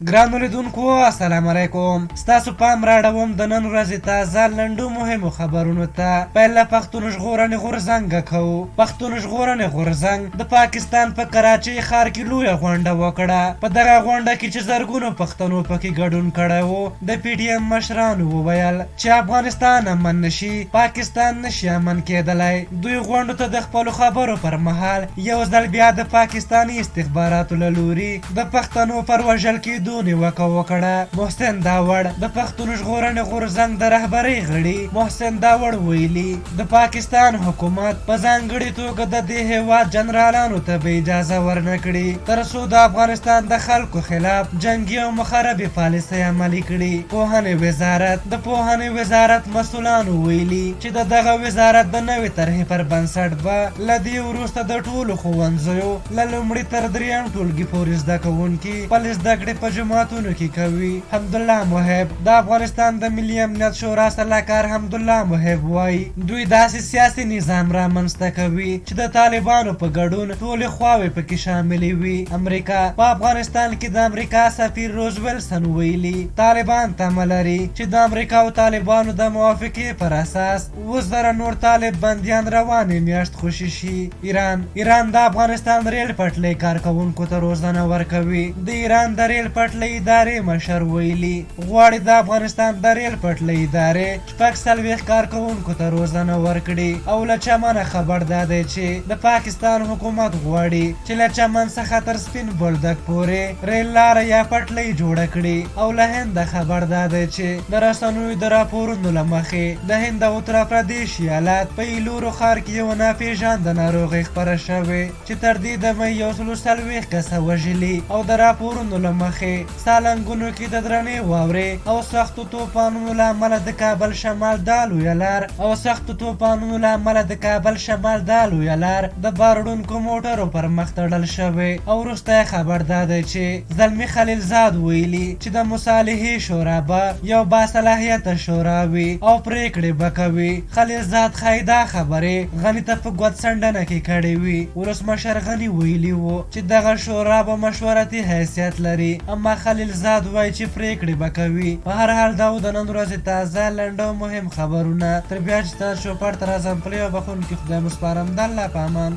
ګرانو لیدونکو السلام علیکم. ستاسو پام راړوم د نن ورځې تازه لنډو مهمو خبرونو ته. پیل له پښتون ژغورنې غورځنګه کوو. پښتون ژغورنې غورځنګ د پاکستان په کراچۍ ښار کې لویه غونډه وکړه. په دغه غونډه کې چې زرګونو پښتنو پکې ګډون کړی و، د پي ټي ایم مشرانو وویل چې افغانستان امن نشي، پاکستان نشي امن کېدلی. دوی غونډو ته د خپلو خبرو پر مهال یو ځل بیا د پاکستاني استخباراتو له لوري د پښتنو پر وژل کېدو نیوکه وکړه. محسن داوړ د پښتون ژغورنې غورځنګ د رهبرۍ غړي محسن داوړ ویلي د پاکستان حکومت په ځانګړې توګه د دې هېواد جنرالانو ته به اجازه ورنه کړي تر څو د افغانستان د خلکو خلاف جنګي او مخربې پالیسۍ عملي کړي. پوهنې وزارت د پوهنې وزارت مسؤلانو ویلي چې د دغه وزارت د نوې طرحې پر بنسټ به له دې وروسته د ټولو ښوونځیو له لومړي تر درېیم ټولګي پورې زده کوونکي خپلې زده کړې په جماعتونو کې کوي. حمدالله محب د افغانستان د ملي امنیت شورا سلاکار حمدالله محب وایي دوی داسې سیاسي نظام رامنځته کوي چې د طالبانو په ګډون ټولې خواوې پکې شاملې وي. امریکا په افغانستان کې د امریکا سفیر روز ویلسن ویلي طالبان تمه لري چې د امریکا او طالبانو د موافقې پر اساس 7,000 نور طالب بندیان روانې میاشت خوشي شي. ایران د افغانستان ریل پټلۍ کارکوونکو ته روزنه ورکوي. د ایران د ریل پټلۍ ادارې مشر ویلي غواړي د افغانستان د ریل پټلۍ ادارې 40 کارکوونکو ته روزنه ورکړي او له چمنه خبر دادی چې د پاکستان حکومت غواړي چې له چمن څخه تر سپین بولدک پورې ریل لاره یا پټلۍ جوړه کړي. او له هند خبر دادی چې د رسنیو د راپورونو له مخې د هند او اتر پردیش ایالت په ایلورو ښار کې یو ناپېژانده ناروغي خپره شوې چې تر دې دمه 140 کسه وژلي. او د راپورونو له مخې سالنګونو کې د درنې واورې او سختو توپانونو له امله د کابل شمال د لویه لار د باروړونکو موټرو پر مخ تړل شوی. او وروسته خبر دادی چې زلمي خلیل زاد ویلي چې د مصالحې شورا به یو باصلاحیته شورا وي او پریکړې به کوي. خلیل زاد ښایي دا خبرې غني ته په ګوت څنډنه کې کړې وي. ولسمشر غني ویلي و چې دغه شورا به مشورتي حیثیت لري، اما خلیل زاد وایي چې پریکړې به کوي. په هر حال دا د نن ورځې تازه لنډ او مهم خبرونه. تر بیا چې تاسو پړ تر ازم پلی او بخون کې خدای مسپارم د الله په امان.